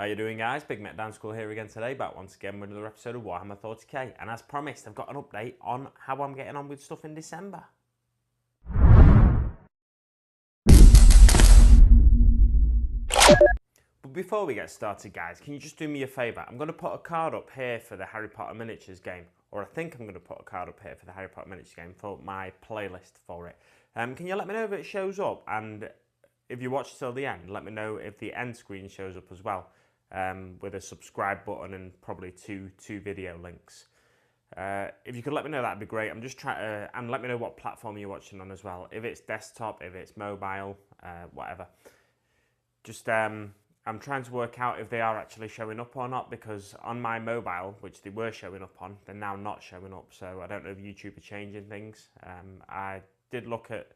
How you doing, guys? Big Mate Danskull here again today, back once again with another episode of Warhammer Thoughty K. And as promised, I've got an update on how I'm getting on with stuff in December. But before we get started, guys, can you just do me a favour? I'm going to put a card up here for the Harry Potter miniatures game, or I think I'm going to put a card up here for the Harry Potter miniatures game for my playlist for it. Can you let me know if it shows up? And if you watch till the end, let me know if the end screen shows up as well. With a subscribe button and probably two video links. If you could let me know, that'd be great. I'm just trying to, and let me know what platform you're watching on as well. If it's desktop, if it's mobile, whatever. Just I'm trying to work out if they are actually showing up or not, because on my mobile, which they were showing up on, they're now not showing up. So I don't know if YouTube are changing things. I did look at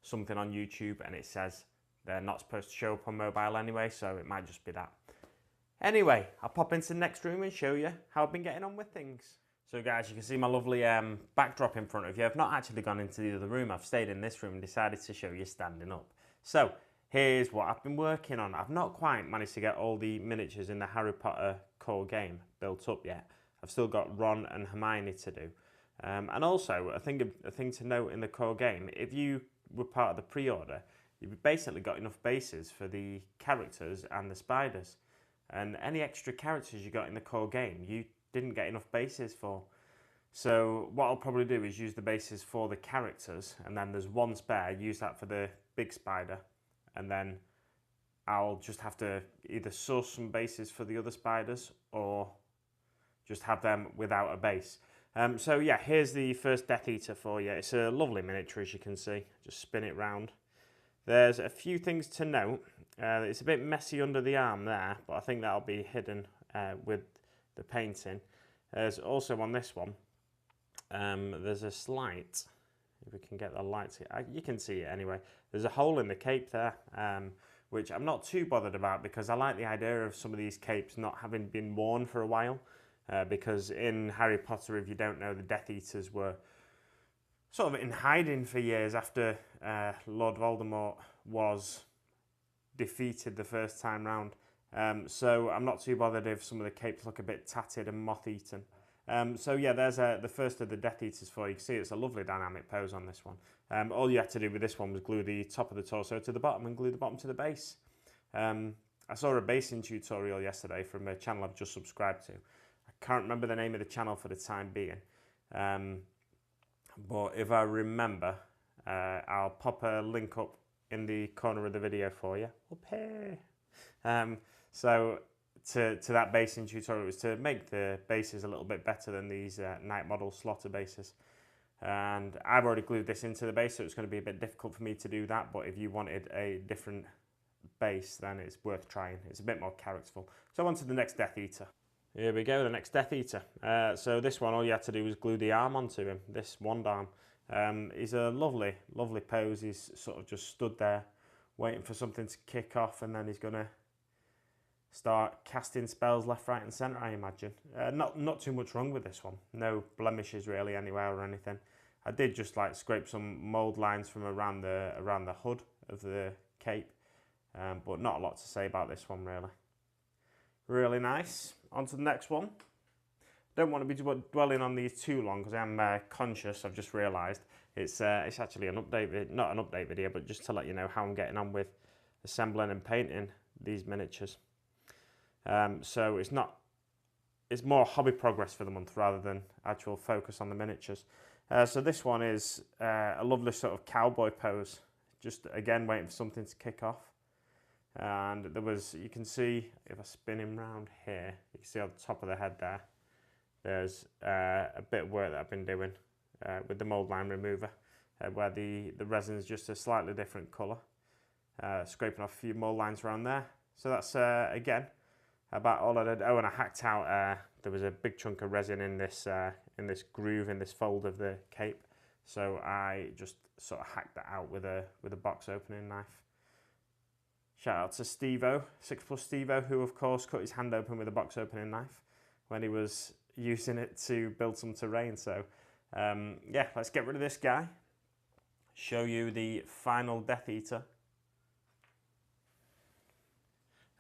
something on YouTube and it says they're not supposed to show up on mobile anyway, so it might just be that. Anyway, I'll pop into the next room and show you how I've been getting on with things. So guys, you can see my lovely backdrop in front of you. I've not actually gone into the other room. I've stayed in this room and decided to show you standing up. So here's what I've been working on. I've not quite managed to get all the miniatures in the Harry Potter core game built up yet. I've still got Ron and Hermione to do. And also, a thing to note in the core game, if you were part of the pre-order, you've basically got enough bases for the characters and the spiders. And any extra characters you got in the core game, you didn't get enough bases for. So what I'll probably do is use the bases for the characters, and then there's one spare, use that for the big spider, and then I'll just have to either source some bases for the other spiders, or just have them without a base. So yeah, here's the first Death Eater for you. It's a lovely miniature, as you can see. Just spin it round. There's a few things to note. It's a bit messy under the arm there, but I think that'll be hidden with the painting. There's also on this one, there's a slight, if we can get the lights here, you can see it anyway. There's a hole in the cape there, which I'm not too bothered about, because I like the idea of some of these capes not having been worn for a while. Because in Harry Potter, if you don't know, the Death Eaters were sort of in hiding for years after Lord Voldemort was defeated the first time round. So I'm not too bothered if some of the capes look a bit tattered and moth-eaten. So yeah, there's the first of the Death Eaters for you. You can see it's a lovely dynamic pose on this one. All you had to do with this one was glue the top of the torso to the bottom and glue the bottom to the base. I saw a basing tutorial yesterday from a channel I've just subscribed to. I can't remember the name of the channel for the time being. But if I remember, I'll pop a link up in the corner of the video for you. Up here. So to that basing tutorial was to make the bases a little bit better than these Night Model Slaughter bases. And I've already glued this into the base, so it's going to be a bit difficult for me to do that. But if you wanted a different base, then it's worth trying. It's a bit more characterful. So on to the next Death Eater. Here we go, the next Death Eater. So this one, all you had to do was glue the arm onto him, this wand arm. He's a lovely, lovely pose. He's sort of just stood there waiting for something to kick off, and then he's going to start casting spells left, right and centre, I imagine. Not too much wrong with this one. No blemishes really anywhere or anything. I did just like scrape some mould lines from around the hood of the cape, but not a lot to say about this one really. Really nice. On to the next one. Don't want to be dwelling on these too long, because I'm conscious. I've just realised it's actually an update, not an update video, but just to let you know how I'm getting on with assembling and painting these miniatures. So it's more hobby progress for the month rather than actual focus on the miniatures. So this one is a lovely sort of cowboy pose. Just again waiting for something to kick off. And there was, you can see, if I spin him round here, you can see on the top of the head there, there's a bit of work that I've been doing with the mould line remover, where the resin is just a slightly different colour. Scraping off a few mould lines around there. So that's, again, about all I did. Oh, and I hacked out, there was a big chunk of resin in this groove, in this fold of the cape. So I just sort of hacked that out with a box opening knife. Shout out to Stevo, 6+Stevo, who of course cut his hand open with a box opening knife when he was using it to build some terrain. So yeah, let's get rid of this guy. Show you the final Death Eater.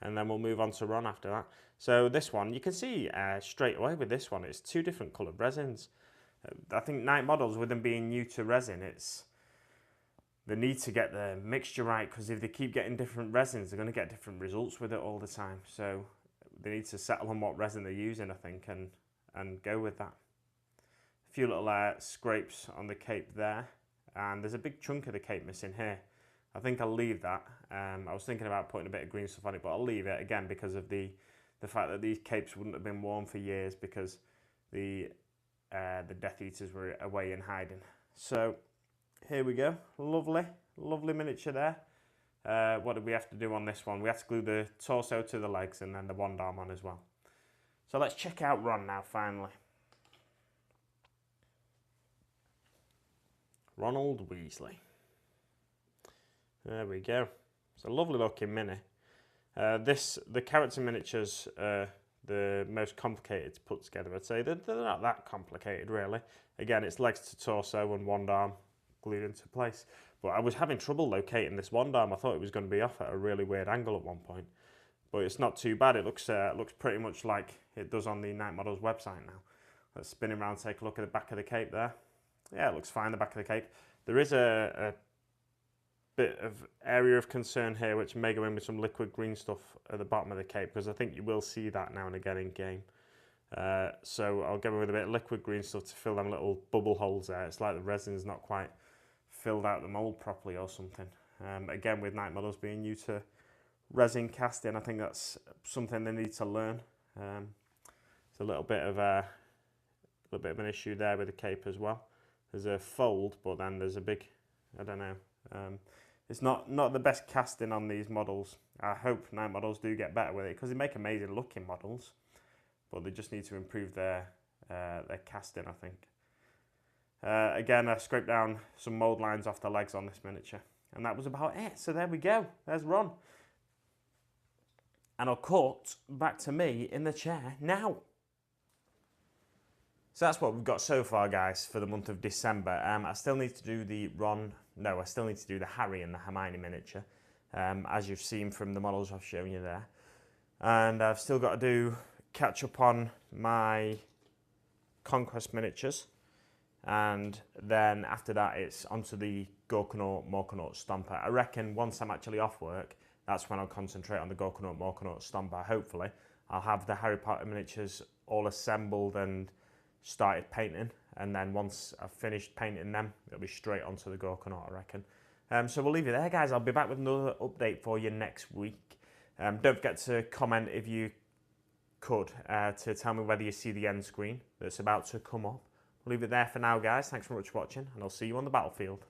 and then we'll move on to Ron after that. So this one, you can see straight away with this one, it's 2 different coloured resins. I think Night Models, with them being new to resin, they need to get the mixture right, because if they keep getting different resins, they're going to get different results with it all the time. So they need to settle on what resin they're using, I think, and go with that. A few little scrapes on the cape there, and there's a big chunk of the cape missing here. I think I'll leave that. I was thinking about putting a bit of green stuff on it, but I'll leave it, again, because of the fact that these capes wouldn't have been worn for years because the Death Eaters were away in hiding. So here we go, lovely miniature there. What did we have to do on this one? We have to glue the torso to the legs and then the wand arm on as well. So let's check out Ron now, finally. Ronald Weasley. There we go. It's a lovely looking mini. The character miniatures are the most complicated to put together, I'd say. They're not that complicated, really. Again, it's legs to torso and wand arm glued into place. But I was having trouble locating this wand arm. I thought it was going to be off at a really weird angle at one point. But it's not too bad. It looks pretty much like it does on the Night Models website now. Let's spin around, take a look at the back of the cape there. Yeah, it looks fine, the back of the cape. There is a bit of area of concern here, which may go in with some liquid green stuff at the bottom of the cape, because I think you will see that now and again in game. So I'll go in with a bit of liquid green stuff to fill them little bubble holes there. It's like the resin's not quite filled out the mould properly or something. Again, with Night Models being new to resin casting, I think that's something they need to learn. It's a little bit of an issue there with the cape as well. There's a fold, but then there's a big, I don't know. It's not the best casting on these models. I hope Night Models do get better with it, because they make amazing looking models, but they just need to improve their casting, I think. Again, I scraped down some mould lines off the legs on this miniature, and that was about it. So there we go. There's Ron. And I'll cut back to me in the chair now. So that's what we've got so far, guys, for the month of December. I still need to do the I still need to do the Harry and the Hermione miniature, as you've seen from the models I've shown you there. And I've still got to catch up on my Conquest miniatures. And then after that, it's onto the Gorkanaut, Morkanaut Stomper. I reckon once I'm actually off work, that's when I'll concentrate on the Gorkanaut, Morkanaut Stomper. Hopefully, I'll have the Harry Potter miniatures all assembled and started painting, and then once I've finished painting them, it'll be straight onto the Gorkanaut, I reckon. So we'll leave it there, guys. I'll be back with another update for you next week. Don't forget to comment if you could to tell me whether you see the end screen that's about to come up. We'll leave it there for now, guys. Thanks very much for watching, and I'll see you on the battlefield.